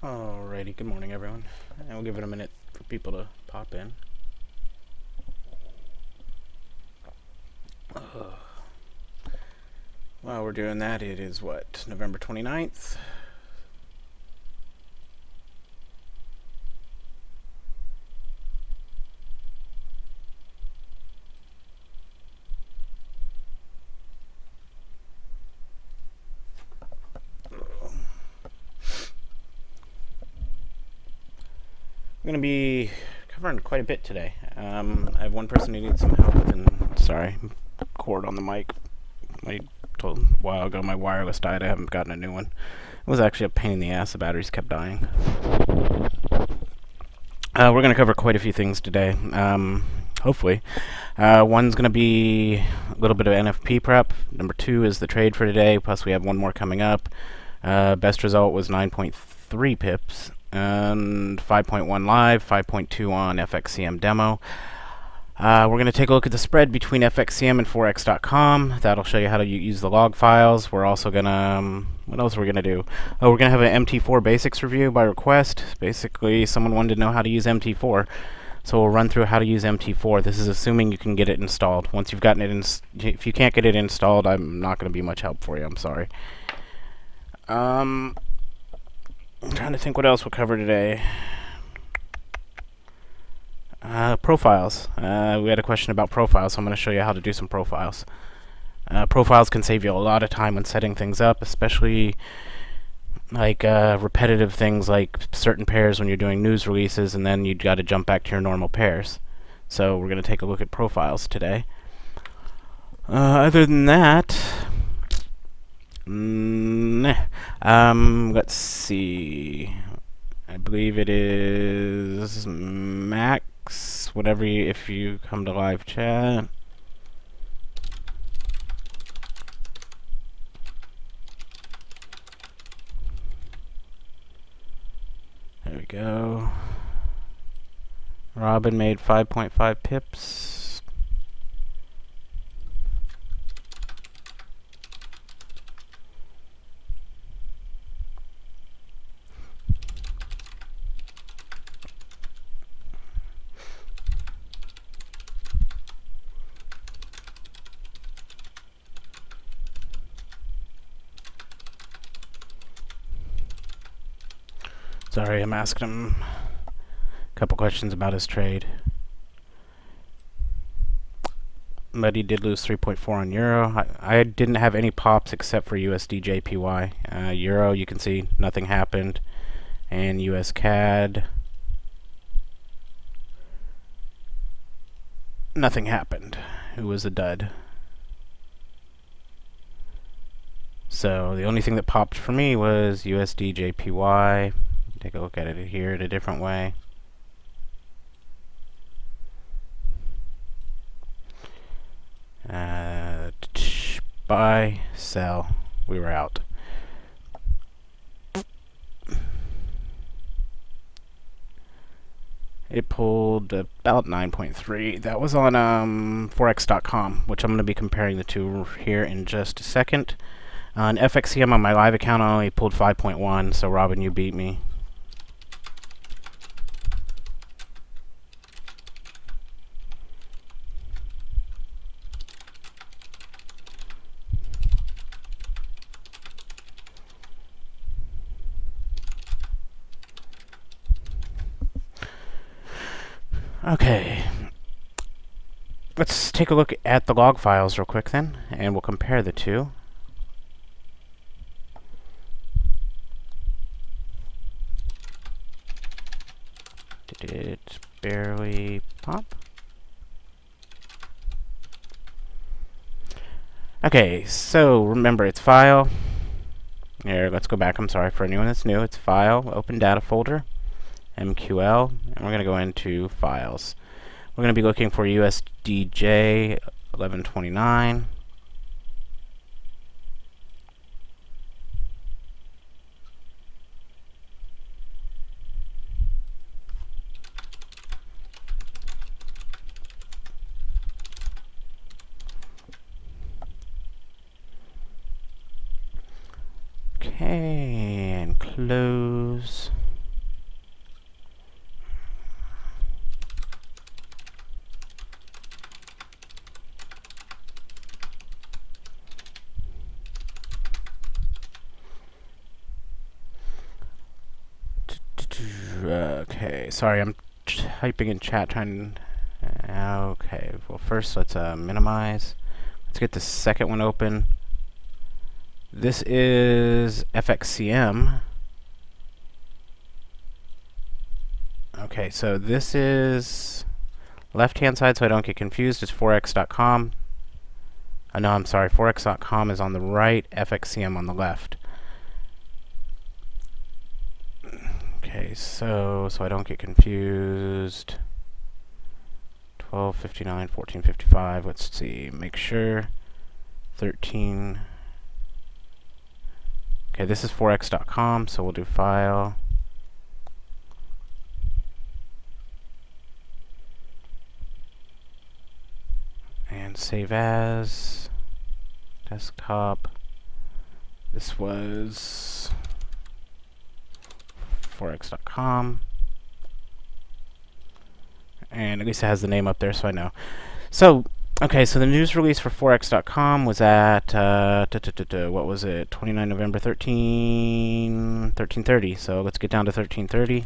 Alrighty, good morning everyone. And we'll give it a minute for people to pop in. While we're doing that, it is what, November 29th? I'm going to be covering quite a bit today. I have one person who needs some help with, sorry, cord on the mic. I told a while ago my wireless died. I haven't gotten a new one. It was actually a pain in the ass. The batteries kept dying. We're going to cover quite a few things today. Hopefully. One's going to be a little bit of NFP prep. Number 2 is the trade for today, plus we have one more coming up. Best result was 9.3 pips, and 5.1 live, 5.2 on FXCM demo. We're going to take a look at the spread between FXCM and Forex.com. That'll show you how to use the log files. We're also going to... what else are we going to do? Oh, we're going to have an MT4 basics review by request. Basically, someone wanted to know how to use MT4. So we'll run through how to use MT4. This is assuming you can get it installed. Once you've gotten it if you can't get it installed, I'm not going to be much help for you. I'm sorry. I'm trying to think what else we'll cover today. Profiles. We had a question about profiles, so I'm going to show you how to do some profiles. Profiles can save you a lot of time when setting things up, especially like repetitive things like certain pairs when you're doing news releases, and then you've got to jump back to your normal pairs. So we're going to take a look at profiles today. Other than that, let's see. I believe it is Max, whatever if you come to live chat. There we go. Robin made 5.5 pips. Sorry, I'm asking him a couple questions about his trade. But he did lose 3.4 on Euro. I didn't have any pops except for USD JPY. Euro, you can see nothing happened. And US CAD, nothing happened. It was a dud. So the only thing that popped for me was USD JPY. Take a look at it here in a different way. Buy, sell. We were out. It pulled about 9.3. That was on Forex.com, which I'm going to be comparing the two here in just a second. On FXCM on my live account, I only pulled 5.1, so Robin, you beat me. Okay, let's take a look at the log files real quick then, and we'll compare the two. Did it barely pop? Okay, so remember it's file. Here, let's go back. I'm sorry for anyone that's new. It's file, open data folder, MQL, and we're going to go into files. We're going to be looking for USDJ 1129. Okay, and close. Okay, sorry, I'm typing in chat trying. Okay, well first let's minimize. Let's get the second one open. This is FXCM. Okay, so this is left-hand side, so I don't get confused. It's forex.com. No, I'm sorry. Forex.com is on the right, FXCM on the left. Okay, so I don't get confused. 1259, 1455. Let's see. Make sure. 13. Okay, this is forex.com, so we'll do file. And save as desktop. This was forex.com. And at least it has the name up there, so I know. So, okay, so the news release for forex.com was at, what was it, 29 November 1330. So let's get down to 1330,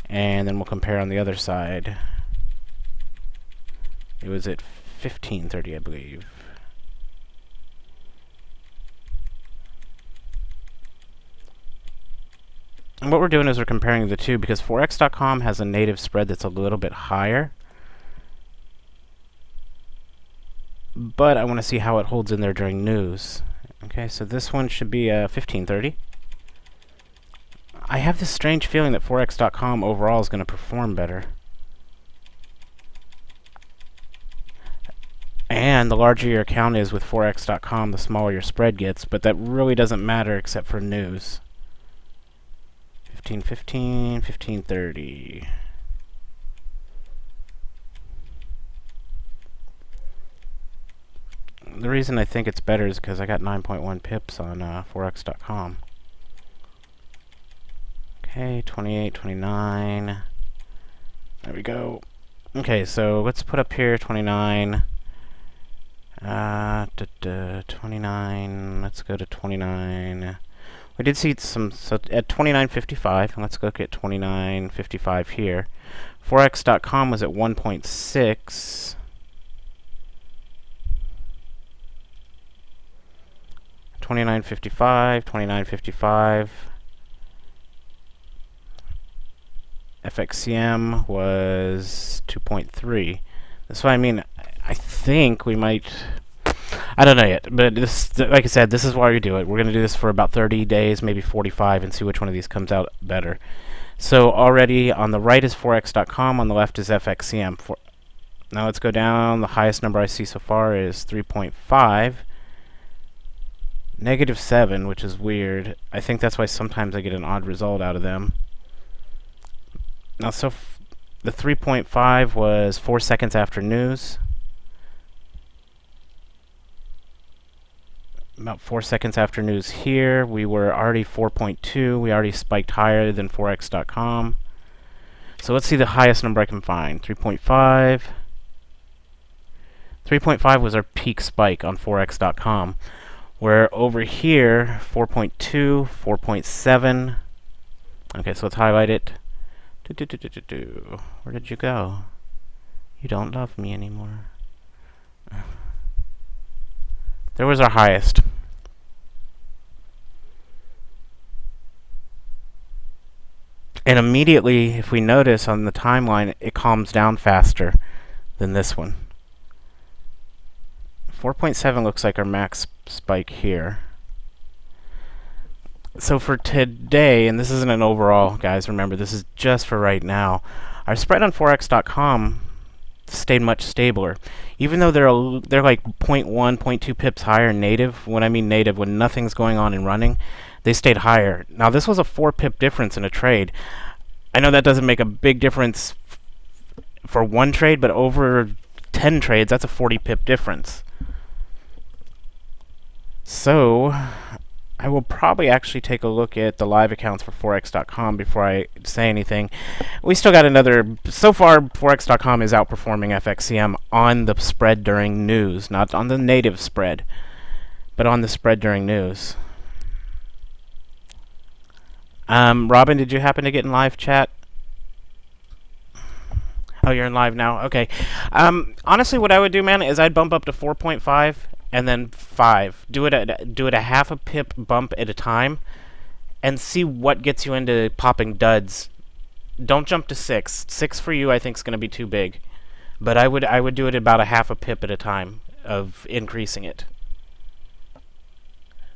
and then we'll compare on the other side. It was at 1530, I believe. And what we're doing is we're comparing the two because forex.com has a native spread that's a little bit higher. But I want to see how it holds in there during news. Okay, so this one should be 1530. I have this strange feeling that forex.com overall is going to perform better. And the larger your account is with forex.com, the smaller your spread gets, but that really doesn't matter except for news. 1515, 1530. The reason I think it's better is because I got 9.1 pips on forex.com. Okay, 28, 29. There we go. Okay, so let's put up here 29. 29. Let's go to 29. We did see some at 29.55, and let's look at 29.55 here. Forex.com was at 1.6. 29.55, 29.55. FXCM was 2.3. That's what I mean. I think we might. I don't know yet, but this, like I said, this is why we do it. We're going to do this for about 30 days, maybe 45, and see which one of these comes out better. So already on the right is forex.com, on the left is FXCM. Now let's go down. The highest number I see so far is 3.5. -7, which is weird. I think that's why sometimes I get an odd result out of them. Now, the 3.5 was 4 seconds after news. About 4 seconds after news here, we were already 4.2. We already spiked higher than forex.com. So let's see the highest number I can find. 3.5. 3.5 was our peak spike on forex.com. Where over here, 4.2, 4.7. Okay, so let's highlight it. Where did you go? You don't love me anymore. There was our highest. And immediately, if we notice on the timeline, it calms down faster than this one. 4.7 looks like our max spike here. So for today, and this isn't an overall, guys, remember, this is just for right now, our spread on forex.com stayed much stabler. Even though they're like 0.1, 0.2 pips higher native. When I mean native, when nothing's going on and running, they stayed higher. Now, this was a 4 pip difference in a trade. I know that doesn't make a big difference for one trade, but over 10 trades, that's a 40 pip difference. So I will probably actually take a look at the live accounts for forex.com before I say anything. We still got another. So far, forex.com is outperforming FXCM on the spread during news, not on the native spread, but on the spread during news. Robin, did you happen to get in live chat? Oh, you're in live now. Okay. Honestly, what I would do, man, is I'd bump up to 4.5 and then 5. Do it a half a pip bump at a time, and see what gets you into popping duds. Don't jump to 6. 6 for you, I think, is going to be too big. But I would do it about a half a pip at a time of increasing it.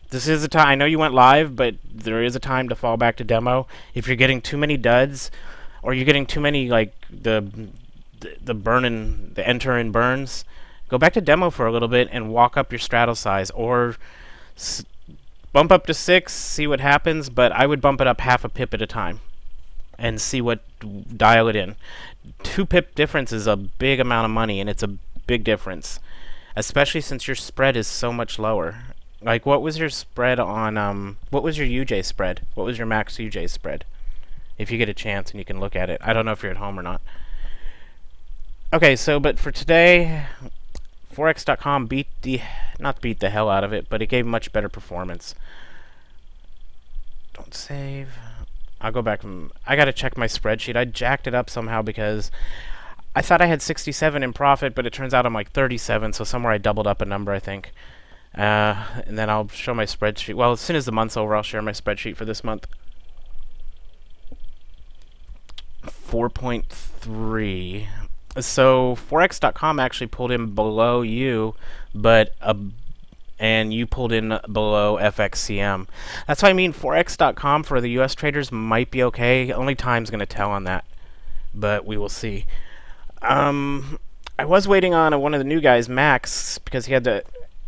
This is a time. I know you went live, but there is a time to fall back to demo. If you're getting too many duds, or you're getting too many like the burn the enter and burns, go back to demo for a little bit and walk up your straddle size, or bump up to 6, see what happens. But I would bump it up half a pip at a time and see what dial it in. 2 pip difference is a big amount of money, and it's a big difference, especially since your spread is so much lower. Like, what was your spread on, what was your UJ spread? What was your max UJ spread? If you get a chance and you can look at it. I don't know if you're at home or not. Okay, so, but for today, Forex.com not beat the hell out of it, but it gave much better performance. Don't save. I'll go back. I gotta check my spreadsheet. I jacked it up somehow because I thought I had 67 in profit, but it turns out I'm like 37, so somewhere I doubled up a number, I think. And then I'll show my spreadsheet. Well, as soon as the month's over, I'll share my spreadsheet for this month. 4.3. So Forex.com actually pulled in below you, but and you pulled in below FXCM. That's what I mean. Forex.com for the U.S. traders might be okay. Only time's going to tell on that, but we will see. I was waiting on one of the new guys, Max, because he had to.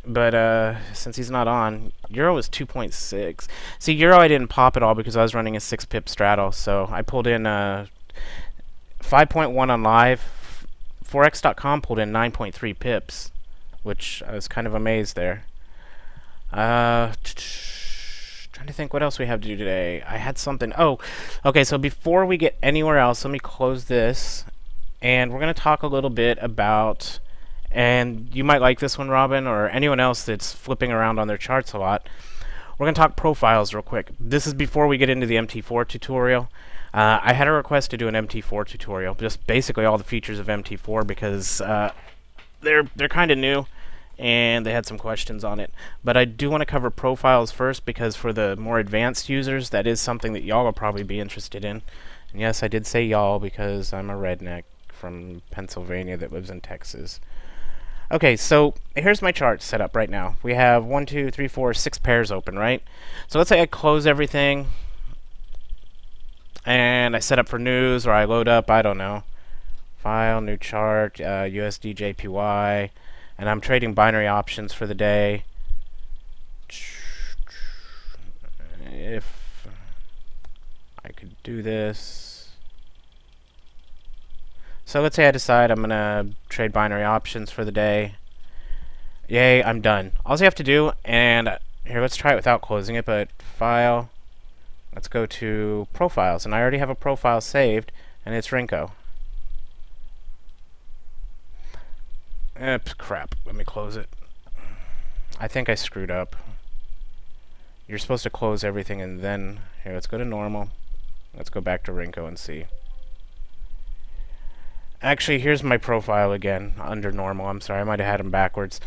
But since he's not on, Euro is 2.6. See, Euro I didn't pop at all because I was running a 6 pip straddle, so I pulled in 5.1 on live. Forex.com pulled in 9.3 pips, which I was kind of amazed there. Trying to think what else we have to do today. I had something. Oh, okay, so before we get anywhere else, let me close this, and we're going to talk a little bit about... And you might like this one, Robin, or anyone else that's flipping around on their charts a lot. We're going to talk profiles real quick. This is before we get into the MT4 tutorial. I had a request to do an MT4 tutorial, just basically all the features of MT4, because they're kind of new, and they had some questions on it. But I do want to cover profiles first, because for the more advanced users, that is something that y'all will probably be interested in. And yes, I did say y'all because I'm a redneck from Pennsylvania that lives in Texas. Okay, so here's my chart set up right now. We have 1, 2, 3, 4, 6 pairs open, right? So let's say I close everything, and I set up for news, or I load up, I don't know, file, new chart, USD JPY, and I'm trading binary options for the day. If I could do this. So let's say I decide I'm going to trade binary options for the day. Yay, I'm done. All you have to do, and here, let's try it without closing it, but file, let's go to profiles, and I already have a profile saved, and it's Rinko. Crap, let me close it. I think I screwed up. You're supposed to close everything, and then, here, let's go to normal. Let's go back to Rinko and see. Actually, here's my profile again, under normal. I'm sorry, I might have had them backwards.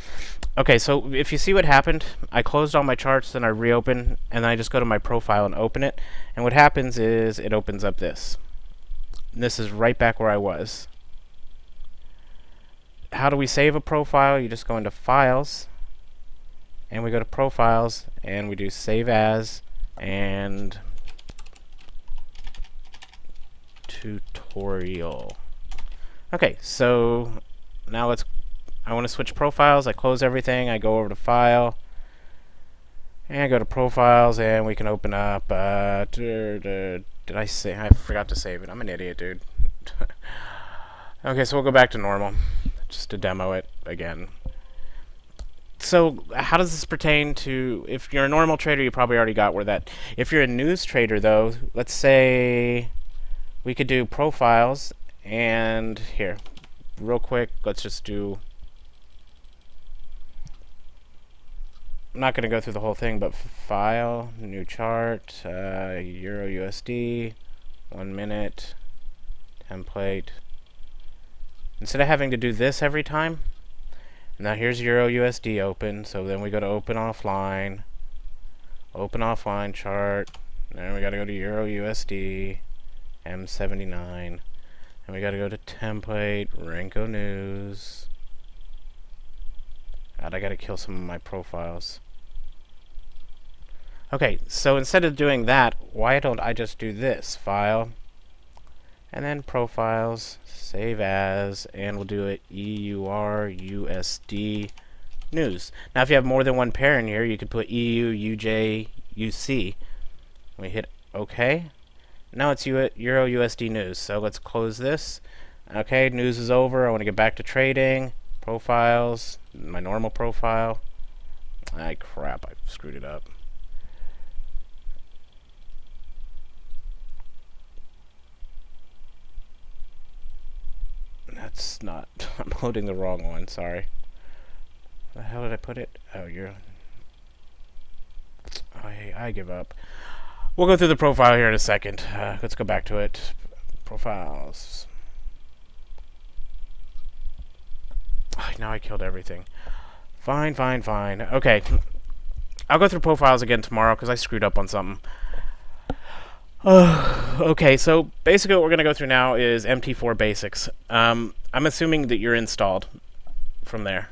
Okay, so if you see what happened, I closed all my charts, then I reopen, and then I just go to my profile and open it. And what happens is it opens up this. And this is right back where I was. How do we save a profile? You just go into Files, and we go to Profiles, and we do Save As, and Tutorial. Okay, so now I want to switch profiles. I close everything. I go over to File, and I go to Profiles, and we can open up. Did I say? I forgot to save it. I'm an idiot, dude. Okay, so we'll go back to normal, just to demo it again. So how does this pertain to, if you're a normal trader, you probably already got where that. If you're a news trader, though, let's say we could do profiles. And here, real quick, let's just do, I'm not going to go through the whole thing, but file, new chart, Euro USD, 1 minute, template, instead of having to do this every time, now here's Euro USD open, so then we go to open offline chart, then we gotta go to Euro USD, M79, and we gotta go to template, Renko News. God, I gotta kill some of my profiles. Okay, so instead of doing that, why don't I just do this? File, and then profiles, save as, and we'll do it EUR USD news. Now if you have more than one pair in here, you could put EU, UJ, UC. We hit OK. Now it's Euro USD news. So let's close this. Okay, news is over. I want to get back to trading. Profiles, my normal profile. Ay, crap, I screwed it up. That's not, I'm loading the wrong one, sorry. Where the hell did I put it? Oh, I give up. We'll go through the profile here in a second. Let's go back to it. Profiles. Oh, now I killed everything. Fine. Okay. I'll go through profiles again tomorrow because I screwed up on something. Okay, so basically what we're going to go through now is MT4 basics. I'm assuming that you're installed from there.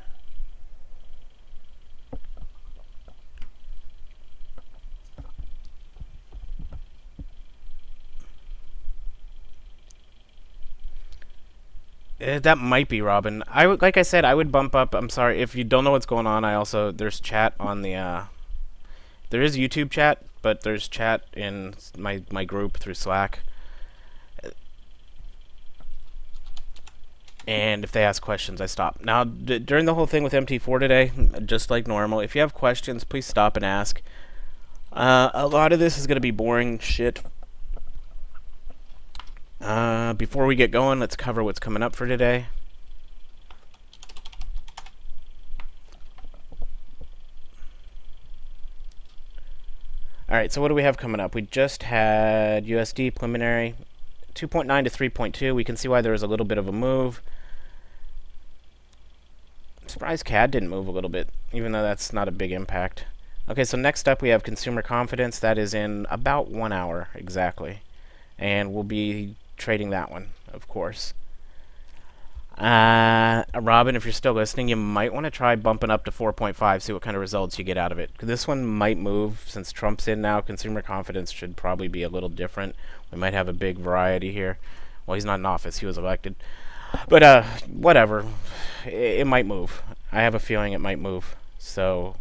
That might be Robin. Like I said, I would bump up. I'm sorry if you don't know what's going on. There's chat on the there is YouTube chat, but there's chat in my group through Slack. And if they ask questions, I stop. Now, during the whole thing with MT4 today, just like normal, if you have questions, please stop and ask. A lot of this is going to be boring shit. Before we get going, let's cover what's coming up for today. Alright, so what do we have coming up? We just had USD preliminary 2.9 to 3.2. We can see why there was a little bit of a move. I'm surprised CAD didn't move a little bit, even though that's not a big impact. Okay, so next up we have consumer confidence. That is in about 1 hour exactly. And we'll be trading that one, of course. Robin, if you're still listening, you might want to try bumping up to 4.5, see what kind of results you get out of it. This one might move. Since Trump's in now, consumer confidence should probably be a little different. We might have a big variety here. Well, he's not in office. He was elected. But, whatever. It might move. I have a feeling it might move. So,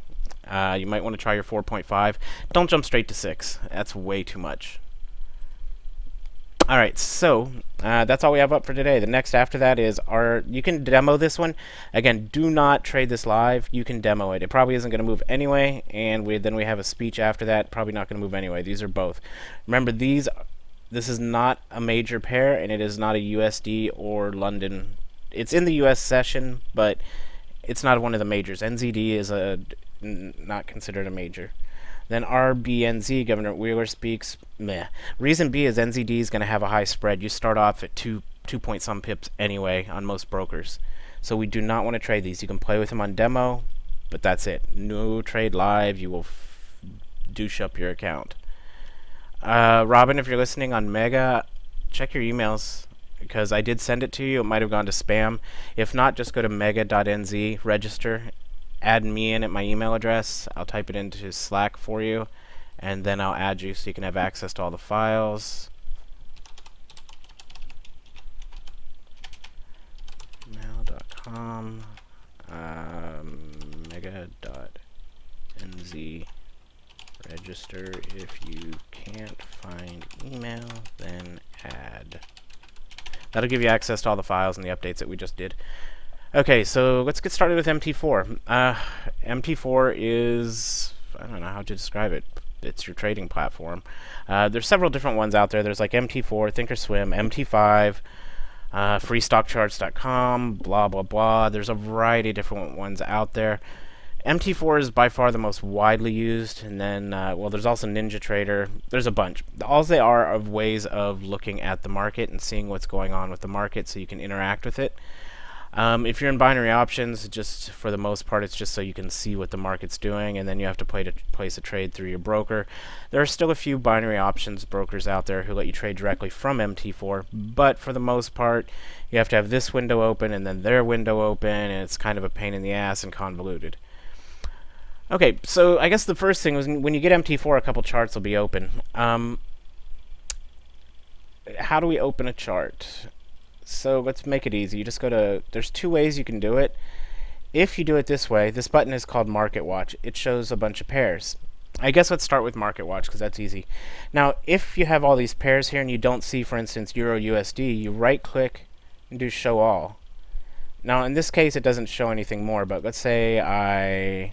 you might want to try your 4.5. Don't jump straight to 6. That's way too much. Alright, so that's all we have up for today. The next after that is you can demo this one. Again, do not trade this live. You can demo it. It probably isn't going to move anyway, and then we have a speech after that. Probably not going to move anyway. These are both. Remember, this is not a major pair, and it is not a USD or London. It's in the US session, but it's not one of the majors. NZD is not considered a major. Then RBNZ, Governor Wheeler speaks. Meh. Reason B is NZD is going to have a high spread. You start off at 2 point some pips anyway on most brokers. So we do not want to trade these. You can play with them on demo, but that's it. No trade live. You will douche up your account. Robin, if you're listening on Mega, check your emails because I did send it to you. It might have gone to spam. If not, just go to mega.nz, register. Add me in at my email address. I'll type it into Slack for you, and then I'll add you so you can have access to all the files. Mail.com, mega.nz, register. If you can't find email, then add. That'll give you access to all the files and the updates that we just did. Okay, so let's get started with MT4. MT4 is, I don't know how to describe it. It's your trading platform. There's several different ones out there. There's like MT4, Thinkorswim, MT5, freestockcharts.com, blah, blah, blah. There's a variety of different ones out there. MT4 is by far the most widely used, and then, well, there's also NinjaTrader. There's a bunch. All they are ways of looking at the market and seeing what's going on with the market so you can interact with it. If you're in binary options, just for the most part, it's just so you can see what the market's doing, and then you have to place a trade through your broker. There are still a few binary options brokers out there who let you trade directly from MT4, but for the most part, you have to have this window open and then their window open, and it's kind of a pain in the ass and convoluted. Okay, so I guess the first thing was when you get MT4, a couple charts will be open. How do we open a chart? So let's make it easy. You just go to, there's two ways you can do it. If you do it this way, this button is called Market Watch. It shows a bunch of pairs. I guess let's start with Market Watch because that's easy. Now, if you have all these pairs here and you don't see, for instance, Euro USD, you right click and do Show All. Now, in this case, it doesn't show anything more, but let's say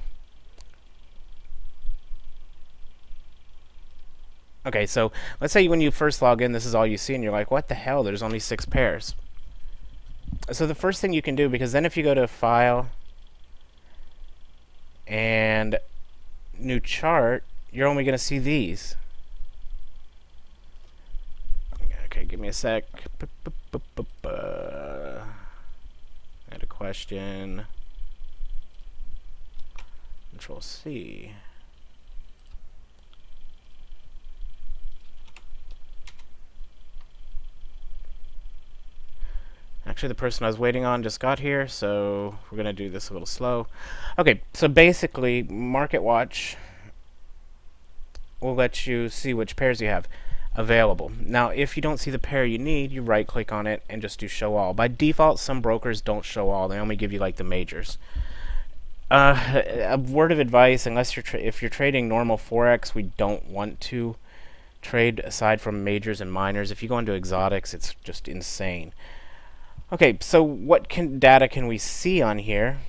Okay, so let's say when you first log in, this is all you see, and you're like, what the hell? There's only 6 pairs. So the first thing you can do, because then if you go to File and New Chart, you're only going to see these. Okay, give me a sec. I had a question. Control C. Actually, the person I was waiting on just got here, so we're going to do this a little slow. Okay, so basically, Market Watch will let you see which pairs you have available. Now, if you don't see the pair you need, you right-click on it and just do Show All. By default, some brokers don't show all. They only give you, like, the majors. A word of advice, unless if you're trading normal Forex, we don't want to trade aside from majors and minors. If you go into exotics, it's just insane. Okay, so what data can we see on here?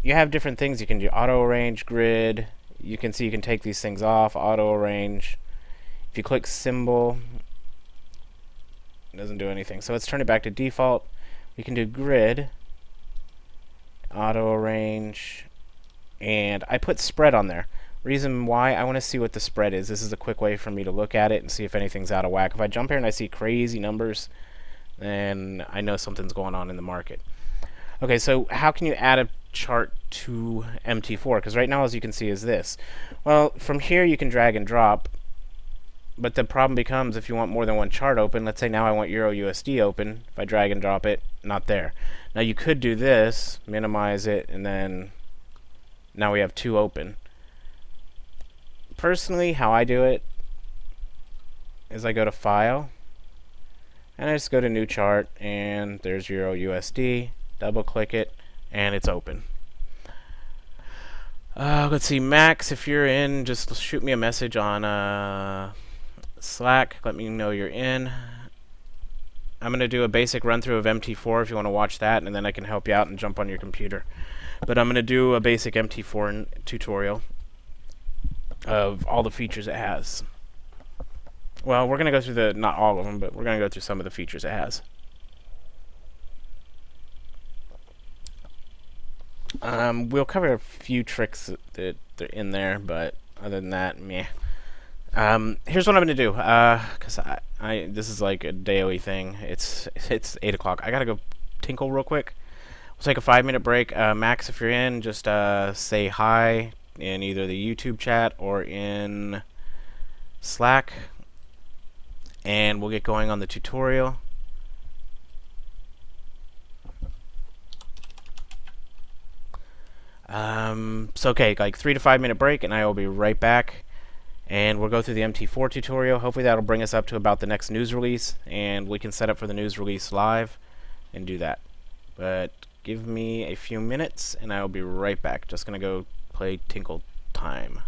You have different things you can do. Auto arrange, grid. You can see you can take these things off. Auto arrange. If you click symbol, it doesn't do anything. So let's turn it back to default. We can do grid, auto arrange, and I put spread on there. Reason why, I want to see what the spread is. This is a quick way for me to look at it and see if anything's out of whack. If I jump here and I see crazy numbers, then I know something's going on in the market. Okay, so how can you add a chart to MT4? Because right now, as you can see, is this. Well, from here you can drag and drop, but the problem becomes if you want more than one chart open. Let's say now I want Euro USD open. If I drag and drop it, not there. Now you could do this, minimize it, and then now we have 2 open. Personally, how I do it is I go to File, and I just go to New Chart, and there's Euro USD. Double click it, and it's open. Let's see, Max, if you're in, just shoot me a message on Slack. Let me know you're in. I'm going to do a basic run through of MT4 if you want to watch that, and then I can help you out and jump on your computer. But I'm going to do a basic MT4 tutorial of all the features it has. Well, we're going to go through not all of them, but we're going to go through some of the features it has. We'll cover a few tricks that are in there, but other than that, meh. Here's what I'm going to do, because this is like a daily thing. It's 8 o'clock. I got to go tinkle real quick. We'll take a 5-minute break. Max, if you're in, just say hi in either the YouTube chat or in Slack, and we'll get going on the tutorial. So okay, like 3 to 5 minute break, and I will be right back, and we'll go through the MT4 tutorial. Hopefully that'll bring us up to about the next news release, and we can set up for the news release live and do that. But give me a few minutes, and I will be right back. Just gonna go play Tinkle Time.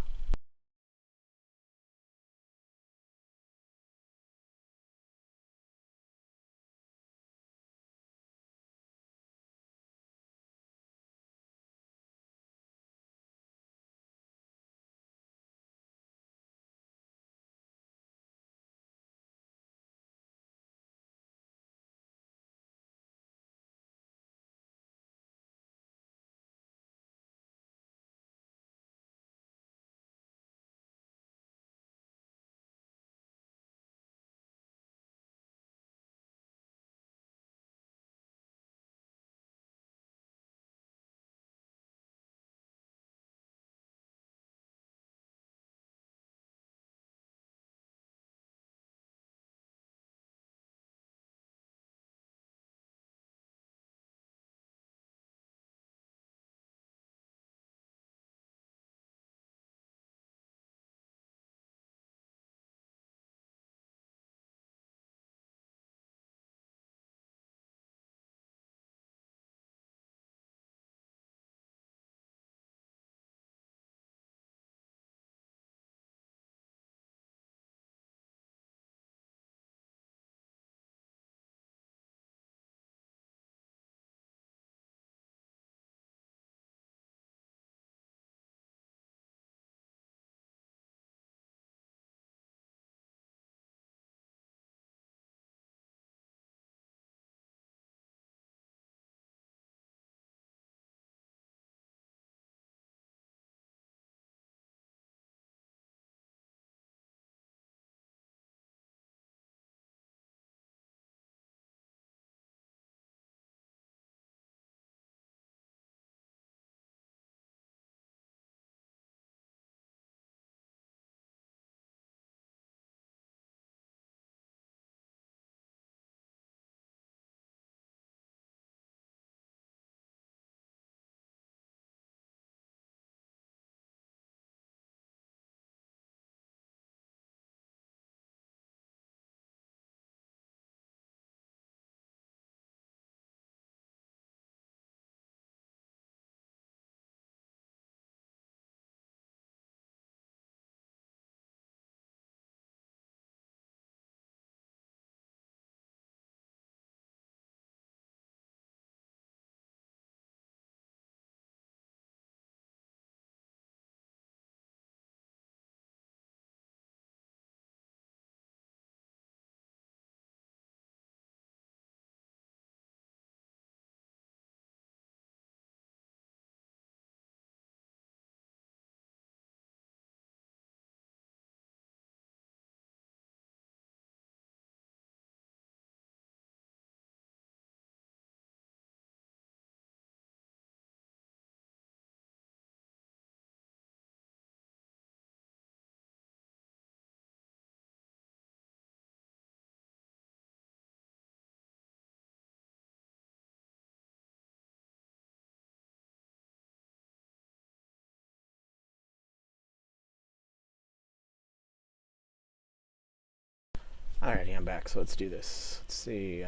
Alrighty, I'm back, so let's do this. Let's see.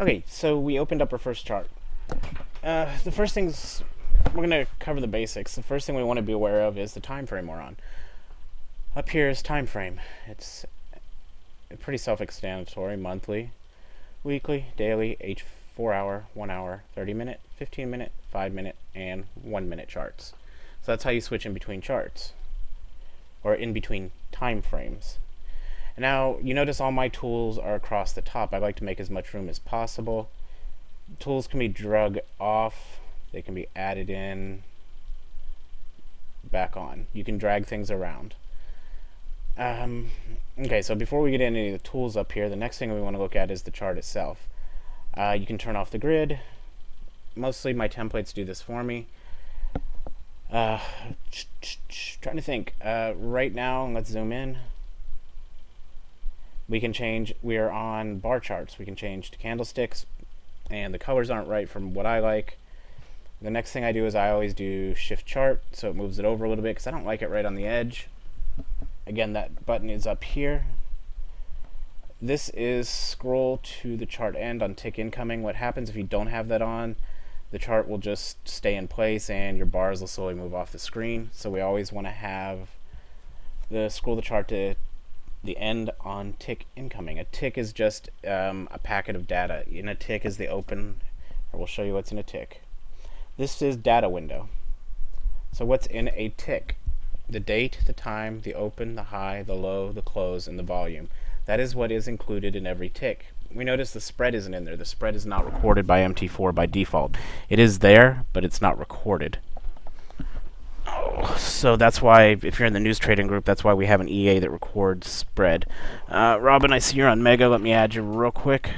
Okay, so we opened up our first chart. The first things, we're going to cover the basics. The first thing we want to be aware of is the time frame we're on. Up here is time frame. It's pretty self-explanatory. Monthly, weekly, daily, 4 hour, 1 hour, 30 minute, 15 minute, 5 minute, and 1 minute charts. So that's how you switch in between charts, or in between time frames. Now, you notice all my tools are across the top. I like to make as much room as possible. Tools can be drug off. They can be added in, back on. You can drag things around. Okay, so before we get into any of the tools up here, the next thing we want to look at is the chart itself. You can turn off the grid. Mostly my templates do this for me. Trying to think. Right now, let's zoom in. We can change, we are on bar charts. We can change to candlesticks, and the colors aren't right from what I like. The next thing I do is I always do shift chart, so it moves it over a little bit because I don't like it right on the edge. Again, that button is up here. This is scroll to the chart end on tick incoming. What happens if you don't have that on? The chart will just stay in place and your bars will slowly move off the screen. So we always want to have the scroll the chart to the end on tick incoming. A tick is just a packet of data. In a tick is the open, or we'll show you what's in a tick. This is data window. So what's in a tick? The date, the time, the open, the high, the low, the close, and the volume. That is what is included in every tick. We notice the spread isn't in there. The spread is not recorded by MT4 by default. It is there, but it's not recorded. So that's why, if you're in the news trading group, that's why we have an EA that records spread. Robin, I see you're on Mega. Let me add you real quick.